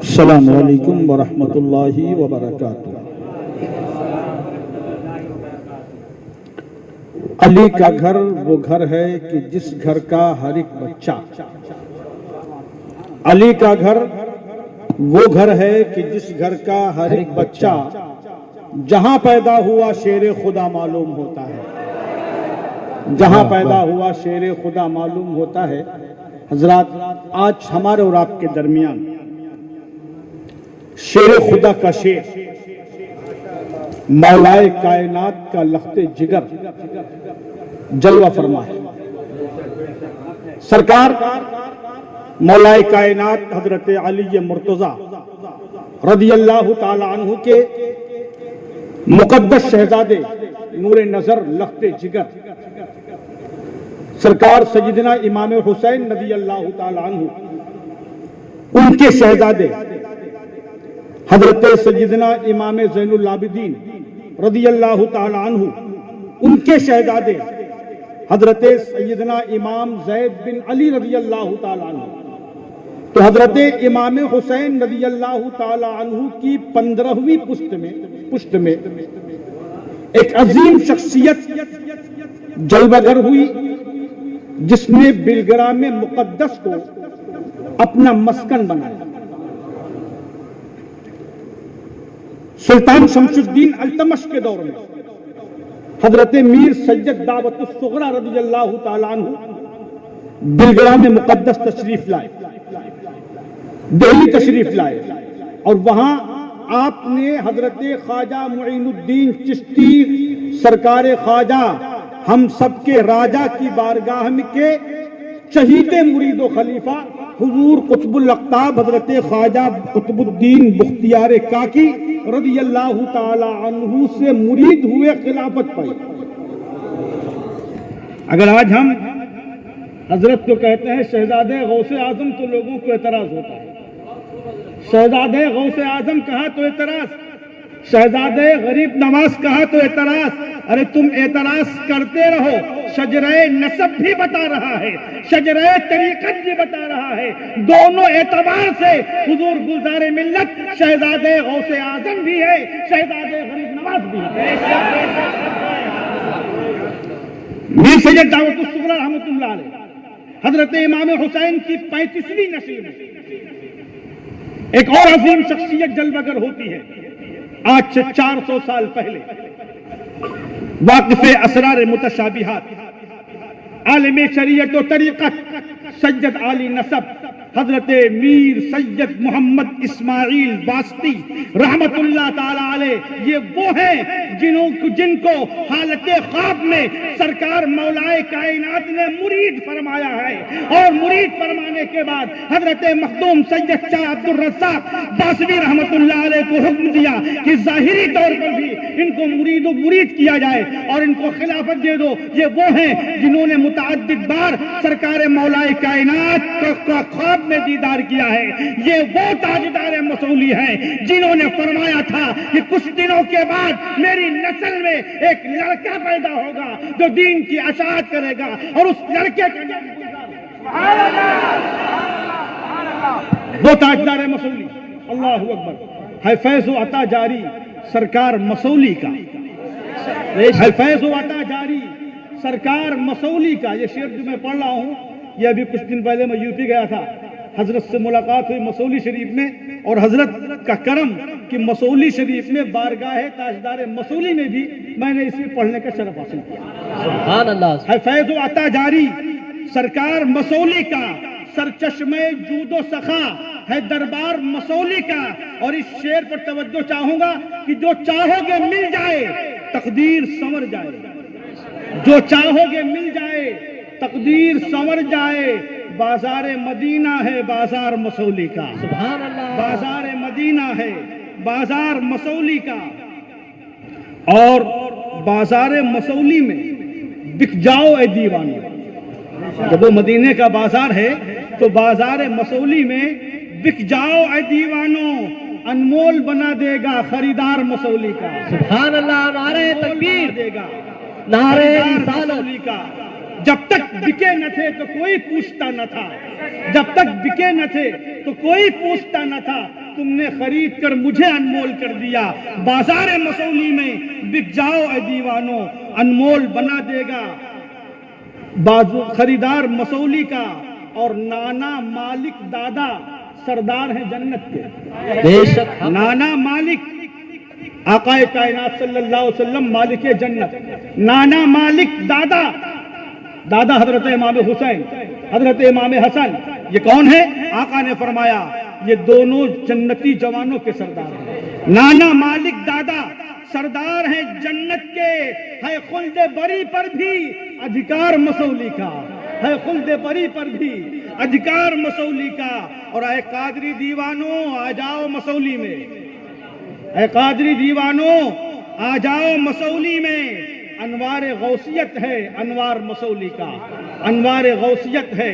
السلام علیکم ورحمۃ اللہ وبرکاتہ۔ علی کا گھر وہ گھر ہے کہ جس گھر کا ہر ایک بچہ، علی کا گھر وہ گھر ہے کہ جس گھر کا ہر ایک بچہ جہاں پیدا ہوا شیر خدا معلوم ہوتا ہے، جہاں پیدا ہوا شیر خدا معلوم ہوتا ہے۔ حضرات، آج ہمارے اور آپ کے درمیان شیر خدا کا شیر، مولائے کائنات کا لخت جگر جلوہ فرما ہے۔ سرکار مولائے کائنات حضرت علی مرتضیٰ رضی اللہ تعالی عنہ کے مقدس شہزادے نور نظر لخت جگر سرکار سیدنا امام حسین رضی اللہ تعالی عنہ، ان کے شہزادے حضرت سیدنا امام زین العابدین رضی اللہ تعالی عنہ، ان کے شہزادے حضرت سیدنا امام زید بن علی رضی اللہ تعالی عنہ، تو حضرت امام حسین رضی اللہ تعالی عنہ کی 15ویں پشت میں ایک عظیم شخصیت جلوہ گر ہوئی، جس نے بلگرام مقدس کو اپنا مسکن بنایا۔ سلطان شمس الدین التمش کے دور میں حضرت میر سید دعوت الصغریٰ رضی اللہ تعالی عنہ بلگرام مقدس تشریف لائے، دہلی تشریف لائے، اور وہاں آپ نے حضرت خواجہ معین الدین چشتی سرکار خواجہ ہم سب کے راجہ کی بارگاہ میں کے شہید مرید و خلیفہ حضور قطب الاقطاب حضرت خواجہ قطب الدین بختیار کاکی رضی اللہ تعالی عنہ سے مرید ہوئے خلافت پائی۔ اگر آج ہم حضرت کو کہتے ہیں شہزادے غوث اعظم تو لوگوں کو اعتراض ہوتا ہے، شہزادے غوث اعظم کہا تو اعتراض، شہزادے غریب نواز کہا تو اعتراض۔ ارے تم اعتراض کرتے رہو، شجرہ نسب بھی بتا رہا ہے، شجرہ طریقت بھی بتا رہا ہے، دونوں اعتبار سے حضور گلزار ملت شہزادے غوث اعظم بھی ہے، شہزادے غریب نواز بھی ہے۔ میر سید دعوت الصغریٰ رحمۃ اللہ علیہ حضرت امام حسین کی 35ویں نسل میں ایک اور عظیم شخصیت جلوہ گر ہوتی ہے۔ آج سے 400 سال پہلے واقف اسرار متشابہات، عالم شریعت و طریقت، سید عالی نسب حضرت میر سید محمد اسماعیل واسطی رحمت اللہ تعالی علیہ، یہ وہ ہیں جن کو حالت خواب میں سرکار مولائے کائنات نے مرید فرمایا ہے، اور مرید فرمانے کے بعد حضرت مخدوم سید شاہ عبد الرزاق باسوی رحمت اللہ علیہ کو حکم دیا کہ ظاہری طور پر بھی ان کو مرید کیا جائے اور ان کو خلافت دے دو۔ یہ وہ ہیں جنہوں نے متعدد بار سرکار مولائے کائنات کا خواب میں دیدار کیا ہے۔ یہ وہ تاجدار مسولی ہیں جنہوں نے فرمایا تھا کہ کچھ دنوں کے بعد میری نسل میں ایک لڑکا پیدا ہوگا جو دین کی اشاعت کرے گا، اور اس لڑکے کا نام وہ تاجدار مسولی، اللہ اکبر، ہے فیض و عطا جاری سرکار مسولی کا، ہے فیض و عطا جاری سرکار مسولی کا۔ یہ شعر جو میں پڑھ رہا ہوں، یہ ابھی کچھ دن پہلے میں یوپی گیا تھا، حضرت سے ملاقات ہوئی مسولی شریف میں، اور حضرت کا کرم کہ مسولی شریف میں بارگاہ تاجدار مسولی میں بھی میں نے اسے پڑھنے کا شرف حاصل کیا۔ سبحان اللہ۔ ہے فیض و عطا جاری سرکار مسولی کا، سرچشمے جود و سخا ہے دربار مسولی کا۔ اور اس شعر پر توجہ چاہوں گا کہ جو چاہو گے مل جائے تقدیر سنور جائے، جو چاہو گے مل جائے تقدیر سنور جائے، بازار مدینہ ہے بازار مسولی کا، سبحان اللہ، بازار مدینہ ہے بازار مسولی کا۔ اور بازار مسولی میں بک جاؤ اے دیوانو، جب وہ مدینے کا بازار ہے تو بازار مسولی میں بک جاؤ اے دیوانو، انمول بنا دے گا خریدار مسولی کا، سبحان اللہ، نعرہ تکبیر دے گا، نعرہ مسولی کا۔ جب تک بکے نہ تھے تو کوئی پوچھتا نہ تھا، جب تک بکے نہ تھے تو کوئی پوچھتا نہ تھا، تم نے خرید کر مجھے انمول کر دیا، بازار مسولی میں بک جاؤ اے دیوانوں، انمول بنا دے گا خریدار مسولی کا۔ اور نانا مالک دادا سردار ہیں جنت کے، نانا مالک آقا کائنات صلی اللہ علیہ وسلم مالک جنت، نانا مالک دادا، دادا حضرت امام حسین، حضرت امام حسن، یہ کون ہے؟ آقا نے فرمایا یہ دونوں جنتی جوانوں کے سردار ہیں۔ نانا مالک دادا سردار ہیں جنت کے، ہے خلد بری پر بھی ادھکار مسولی کا، ہے خلد بری پر بھی ادھکار مسولی کا۔ اور اے قادری دیوانوں آ جاؤ مسولی میں، اے قادری دیوانوں آ جاؤ مسولی میں، انوار غوثیت ہے انوار مسولی کا، انوار غوثیت ہے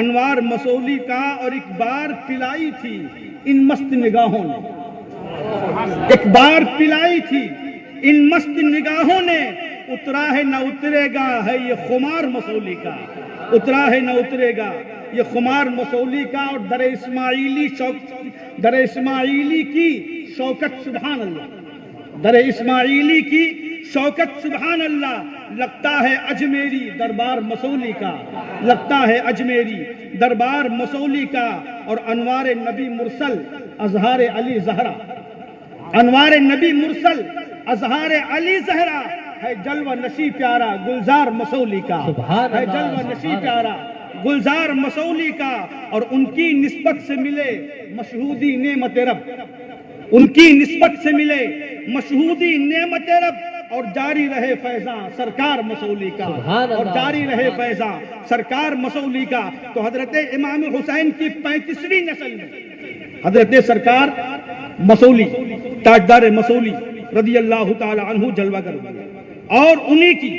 انوار مسولی کا۔ اور ایک بار پلائی تھی ان مست نگاہوں نے، ایک بار پلائی تھی ان مست نگاہوں نے، اترا ہے نہ اترے گا ہے یہ خمار مسولی کا، اترا ہے نہ اترے گا یہ خمار مسولی کا۔ اور در اسماعیلی کی شوکت سبحان اللہ، در اسماعیلی کی شوکت سبحان اللہ، لگتا ہے اجمیری دربار مسولی کا، لگتا ہے اجمیری دربار مسولی کا۔ اور انوار نبی مرسل اظہار علی زہرا، انوار نبی مرسل اظہار علی زہرا، ہے جلوہ نشی پیارا گلزار مسولی کا، ہے جلوہ نشی پیارا گلزار مسولی کا۔ اور ان کی نسبت سے ملے مشہودی نعمت رب، ان کی نسبت سے ملے مشہودی نعمت رب، اور جاری رہے فیضاں سرکار مسولی کا، اور جاری رہے فیضاں سرکار مسولی کا۔ تو حضرت امام حسین کی 35ویں نسل میں حضرت سرکار مسولی تاجدار مسولی رضی اللہ تعالی عنہ جلوہ گر، اور انہی کی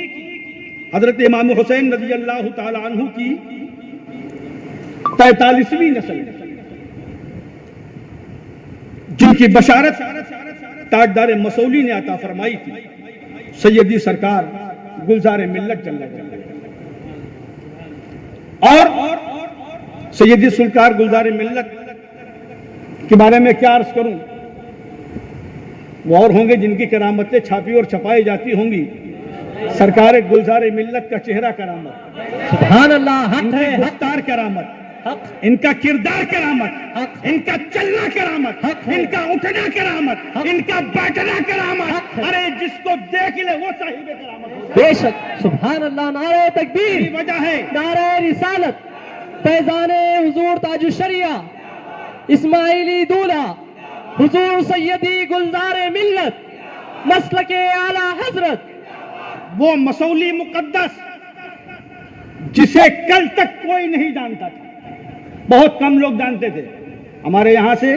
حضرت امام حسین رضی اللہ تعالی عنہ کی 43ویں نسل جن کی بشارت تاجدار مسولی نے عطا فرمائی تھی، سیدی سرکار گلزار ملت جل جلالہ، اور سیدی سرکار گلزار ملت کے بارے میں کیا عرض کروں، وہ اور ہوں گے جن کی کرامتیں چھاپی اور چھپائی جاتی ہوں گی، سرکار گلزار ملت کا چہرہ کرامت، سبحان اللہ، ان کی گفتار کرامت، ان کا کردار کرامت، ان کا چلنا کرامت، ان کا اٹھنا کرامت، ان کا بیٹھنا کرامت، ارے جس کو دیکھ لے وہ صاحب کرامت بے شک، سبحان اللہ، نعرہ تکبیر، کی وجہ ہے نعرہ رسالت، فیضان حضور تاج الشریعہ اسماعیلی دولہ حضور سیدی گلزار ملت مسلک اعلی حضرت، وہ مسولی مقدس جسے کل تک کوئی نہیں جانتا تھا، بہت کم لوگ جانتے تھے۔ ہمارے یہاں سے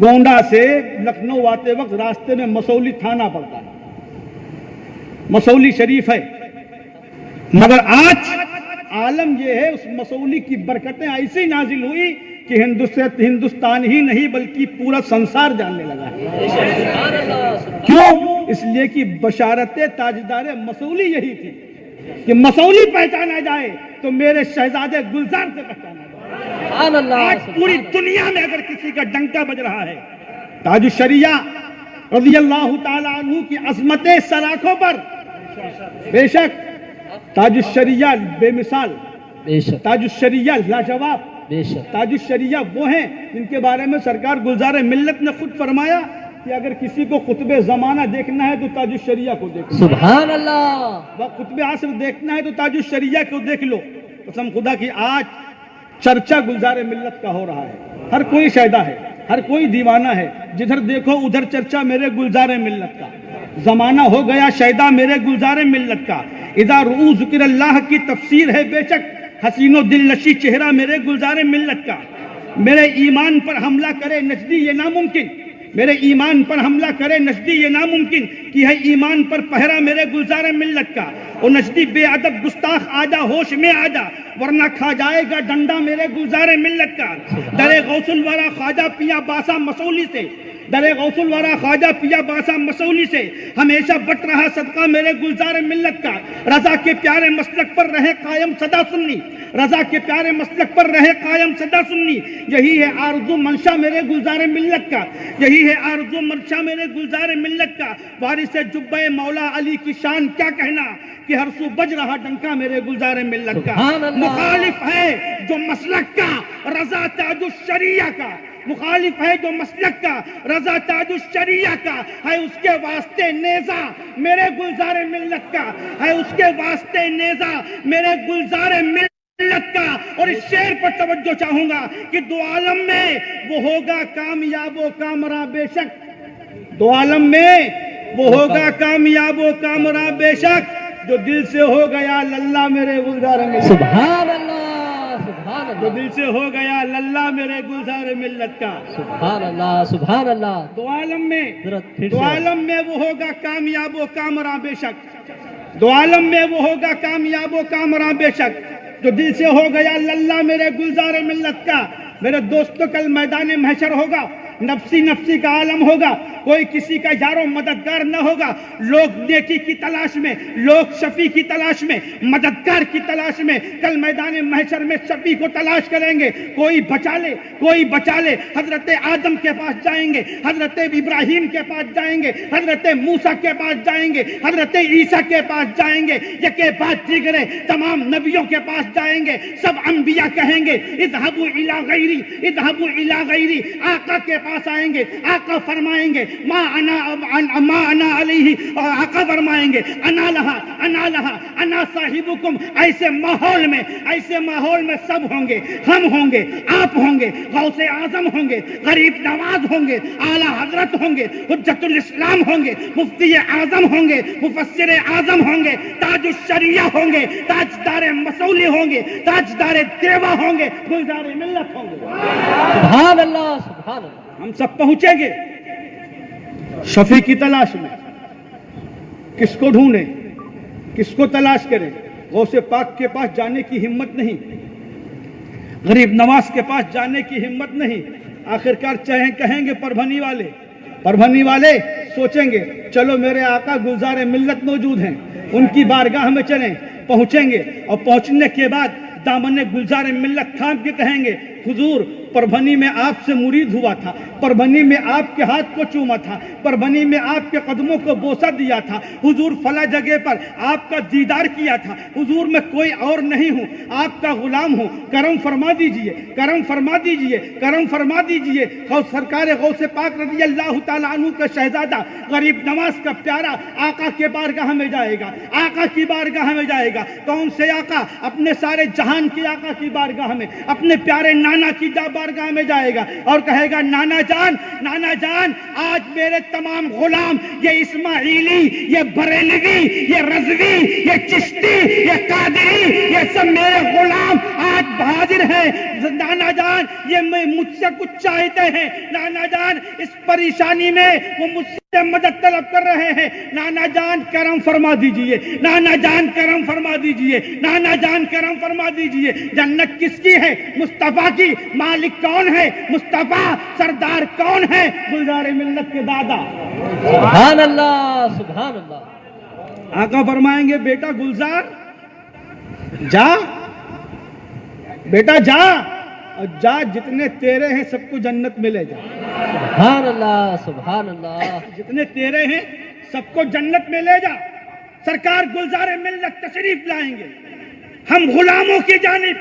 گونڈا سے لکھنؤ آتے وقت راستے میں مسولی تھانہ پڑتا ہے، مسولی شریف ہے، مگر آج عالم یہ ہے اس مسولی کی برکتیں ایسی نازل ہوئی کہ ہندوستان ہی نہیں بلکہ پورا سنسار جاننے لگا ہے۔ کیوں؟ اس لیے کہ بشارت تاجدار مسولی یہی تھی کہ مسولی پہچانا جائے تو میرے شہزادے گلزار سے پہچانا جائے۔ آج پوری دنیا میں اگر کسی کا ڈنکا بج رہا ہے تاج الشریعہ رضی اللہ تعالی عنہ کی عظمت سلاخوں پر، بے شک تاج الشریعہ بے مثال، تاج الشریعہ لاجواب، تاج الشریعہ وہ ہیں جن کے بارے میں سرکار گلزار ملت نے خود فرمایا کہ اگر کسی کو قطب زمانہ دیکھنا ہے تو تاج الشریعہ کو دیکھو، سبحان اللہ، قطب عصر دیکھنا ہے تو تاج الشریعہ کو دیکھ لو۔ قسم خدا کی آج چرچا گلزار ملت کا ہو رہا ہے، ہر کوئی شیدا ہے، ہر کوئی دیوانہ ہے، جدھر دیکھو ادھر چرچا میرے گلزار ملت کا، زمانہ ہو گیا شیدا میرے گلزار ملت کا۔ اذا رؤوا ذکر اللہ کی تفسیر ہے بے شک حسین و دل نشی چہرہ میرے گلزار ملت کا۔ میرے ایمان پر حملہ کرے نجدی یہ ناممکن، میرے ایمان پر حملہ کرے نجدی یہ ناممکن، کہ ہے ایمان پر پہرا میرے گلزار ملت کا۔ اور نجدی بے ادب گستاخ آجا ہوش میں آجا، ورنہ کھا جائے گا ڈنڈا میرے گلزار ملت کا۔ در غوث الورا خواجہ پیا باسا مسولی سے در غوث الورا خواجہ پیا باسا مسولی سے ہمیشہ بٹ رہا صدقہ میرے گلزار ملت کا. رضا کے پیارے مسلک پر رہے قائم صدا سنی, رضا کے پیارے مسلک پر رہے قائم صدا سنی. یہی ہے آرزو منشا میرے گلزار ملت کا, یہی ہے آرزو منشا میرے گلزار ملت کا. وارث جبہ مولا علی کی شان کیا کہنا کہ ہر سو بج رہا ڈنکا میرے گلزار ملت کا. مخالف ہے جو مسلک کا رضا تاج الشریعہ کا, مخالف ہے جو مسلک کا رضا تاج الشریعہ کا, ہے اس کے واسطے نیزہ میرے گلزار ملت کا, ہے اس کے واسطے نیزہ میرے گلزار ملت کا. اور اس شعر پر توجہ چاہوں گا کہ دو عالم میں وہ ہوگا کامیاب و کامراں بے شک, دو عالم میں وہ ہوگا کامیاب و کامراں بے شک, جو دل سے ہو گیا للہ میرے گلزار ملت. سبحان اللہ, سبحان جو اللہ, دل سے ہو گیا للہ میرے گلزار ملت کا. سبحان اللہ, سبحان اللہ. دو عالم میں, پھر دو سے. عالم میں وہ ہوگا کامیاب و کامراں بے شک, دو عالم میں وہ ہوگا کامیاب و کامراں بے شک, جو دل سے ہو گیا للہ میرے گلزار ملت کا. میرے دوستوں کل میدان محشر ہوگا, نفسی نفسی کا عالم ہوگا, کوئی کسی کا یار و مددگار نہ ہوگا. لوگ نیکی کی تلاش میں, لوگ شفیع کی تلاش میں, مددگار کی تلاش میں کل میدان محشر میں شفیع کو تلاش کریں گے. کوئی بچا لے, کوئی بچا لے. حضرت آدم کے پاس جائیں گے, حضرت ابراہیم کے پاس جائیں گے, حضرت موسیٰ کے پاس جائیں گے, حضرت عیسیٰ کے پاس جائیں گے, یکے بعد دیگرے تمام نبیوں کے پاس جائیں گے. سب انبیاء کہیں گے اذهبوا الی غیری, اذهبوا الی غیری. آقا کے پاس آئیں گے, آقا فرمائیں گے ما انا علیہ, آقا فرمائیں گے انا لہا, انا لہا, انا صاحبکم. ایسے ماحول میں سب ہوں گے, ہم ہوں گے, آپ ہوں گے, غوث اعظم ہوں گے, غریب نواز ہوں گے, اعلیٰ حضرت ہوں گے, حجت الاسلام ہوں گے, مفتی اعظم ہوں گے, مفسر اعظم ہوں گے, تاج الشریعہ ہوں گے, تاجدار مسولی ہوں گے, تاجدار دیوا ہوں گے, گلزار ملت ہوں گے. سبحان اللہ, سبحان اللہ. ہم سب پہنچیں گے شفیع کی تلاش میں. کس کو ڈھونڈیں, کس کو تلاش کریں؟ غوث پاک کے پاس جانے کی ہمت نہیں, غریب نواز کے پاس جانے کی ہمت نہیں. آخرکار چاہیں کہیں گے پربھنی والے سوچیں گے چلو میرے آقا گلزار ملت موجود ہیں, ان کی بارگاہ میں چلیں. پہنچیں گے اور پہنچنے کے بعد دامن گلزار ملت تھام کے کہیں گے حضور پربھنی میں آپ سے مرید ہوا تھا, پربھنی میں آپ کے ہاتھ کو چوما تھا, پربھنی میں آپ کے قدموں کو بوسہ دیا تھا, حضور فلاں جگہ پر آپ کا دیدار کیا تھا, حضور میں کوئی اور نہیں ہوں, آپ کا غلام ہوں, کرم فرما دیجئے, کرم فرما دیجئے, کرم فرما دیجئے. سرکار غوث پاک رضی اللہ تعالیٰ عنہ کا شہزادہ غریب نواز کا پیارا آقا کے بارگاہ میں جائے گا, آقا کی بارگاہ میں جائے گا. کون سے آقا؟ اپنے سارے جہان کے آقا کی بارگاہ میں, اپنے پیارے نانا کی بارگاہ میں جائے گا اور کہے گا نانا جان, نانا جان, آج میرے تمام غلام, یہ اسماعیلی, یہ بریلوی, یہ رضوی, یہ چشتی, یہ قادری, یہ سب میرے غلام آج حاضر ہیں. نانا جان یہ مجھ سے کچھ چاہتے ہیں, نانا جان اس پریشانی میں وہ مجھ سے مدد طلب کر رہے ہیں, نانا جان کرم فرما دیجئے, نانا جان کرم فرما دیجئے, نانا جان کرم فرما دیجئے. جنت کس کی ہے؟ مصطفیٰ کی. مالک کون ہے؟ مصطفیٰ. سردار کون ہے؟ گلزار ملت کے دادا. سبحان اللہ, سبحان اللہ. آقا فرمائیں گے بیٹا گلزار جا, بیٹا جا, اور جا جتنے تیرے ہیں سب کو جنت میں لے جا. سبحان اللہ, سبحان اللہ. جتنے تیرے ہیں سب کو جنت میں لے جا. سرکار گلزار ملت تشریف لائیں گے. ہم غلاموں کی جانب,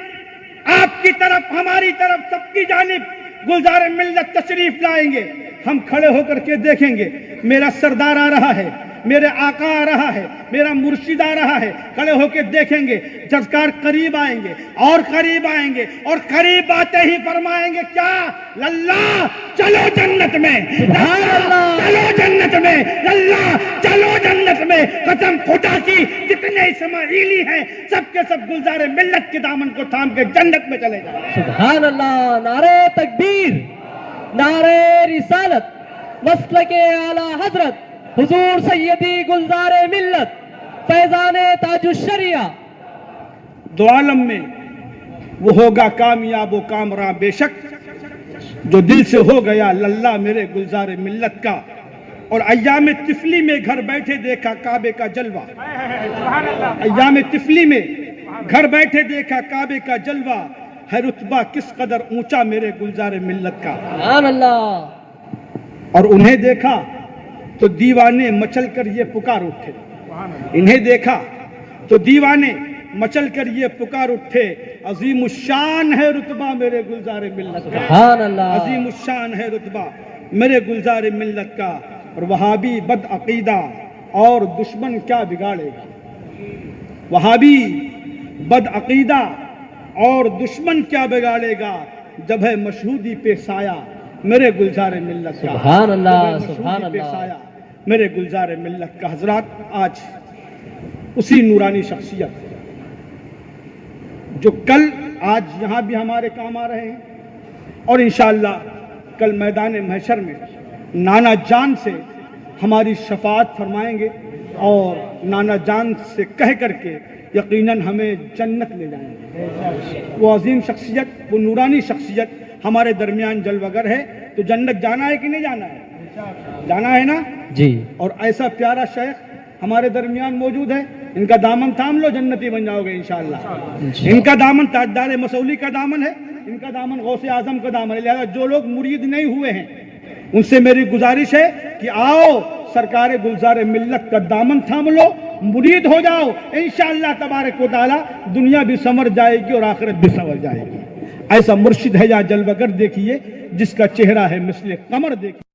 آپ کی طرف, ہماری طرف, سب کی جانب گلزار ملت تشریف لائیں گے. ہم کھڑے ہو کر کے دیکھیں گے میرا سردار آ رہا ہے, میرے آقا آ رہا ہے, میرا مرشد آ رہا ہے. کھڑے ہو کے دیکھیں گے, سرکار قریب آئیں گے اور قریب آئیں گے, اور قریب آتے ہی فرمائیں گے کیا؟ للہ چلو جنت میں, چلو جنت میں, للہ چلو جنت میں. قسم خدا کی جتنے اسماعیلی ہیں سب کے سب گلزار ملت کے دامن کو تھام کے جنت میں چلے جائیں. سبحان اللہ. نعرہ تکبیر, نعرہ رسالت, مسلک اعلیٰ حضرت حضور سیدی گلزار ملت فیضان تاج الشریعہ. دو عالم میں وہ ہوگا کامیاب و کامراں بے شک, جو دل سے ہو گیا للہ میرے گلزار ملت کا، اور ایام طفلی میں گھر بیٹھے دیکھا کعبے کا جلوہ، ایام طفلی میں گھر بیٹھے دیکھا کعبے کا جلوہ، ہے رتبہ کس قدر اونچا میرے گلزار ملت کا۔ سبحان اللہ۔ اور انہیں دیکھا تو دیوانے مچل کر یہ پکار اٹھے، انہیں دیکھا تو دیوانے مچل کر یہ پکار اٹھے، عظیم الشان ہے رتبہ میرے گلزار ملت کا، سبحان اللہ۔ عظیم الشان ہے رتبہ میرے گلزار ملت کا۔ اور وہابی بد عقیدہ اور دشمن کیا بگاڑے گا، وہابی بد عقیدہ اور دشمن کیا بگاڑے گا، جب ہے مشہودی پہ سایہ میرے گلزار ملت کا، سبحان اللہ، جب ہے مشہودی سبحان پہ اللہ۔ سایہ میرے گلزار ملت کا۔ حضرات، آج اسی نورانی شخصیت جو کل آج یہاں بھی ہمارے کام آ رہے ہیں، اور انشاءاللہ کل میدان محشر میں نانا جان سے ہماری شفاعت فرمائیں گے، اور نانا جان سے کہہ کر کے یقیناً ہمیں جنت لے جائیں گے۔ وہ عظیم شخصیت، وہ نورانی شخصیت ہمارے درمیان جلوگر ہے، تو جنت جانا ہے کہ نہیں جانا ہے؟ جانا ہے نا؟ جی۔ اور ایسا پیارا شیخ ہمارے درمیان موجود ہے، ان کا دامن تھام لو، جنتی بن جاؤ گے انشاءاللہ۔ ان کا دامن تاجدار مسولی کا دامن ہے، ان کا دامن غوث اعظم کا دامن ہے۔ لہذا جو لوگ مرید نہیں ہوئے ہیں ان سے میری گزارش ہے کہ آؤ سرکار گلزار ملت کا دامن تھام لو، مرید ہو جاؤ، انشاءاللہ تبارک و تعالی دنیا بھی سنور جائے گی اور آخرت بھی سنور جائے گی۔ ایسا مرشد ہے یا جلوگر دیکھیے جس کا چہرہ ہے مثل قمر دیکھیے۔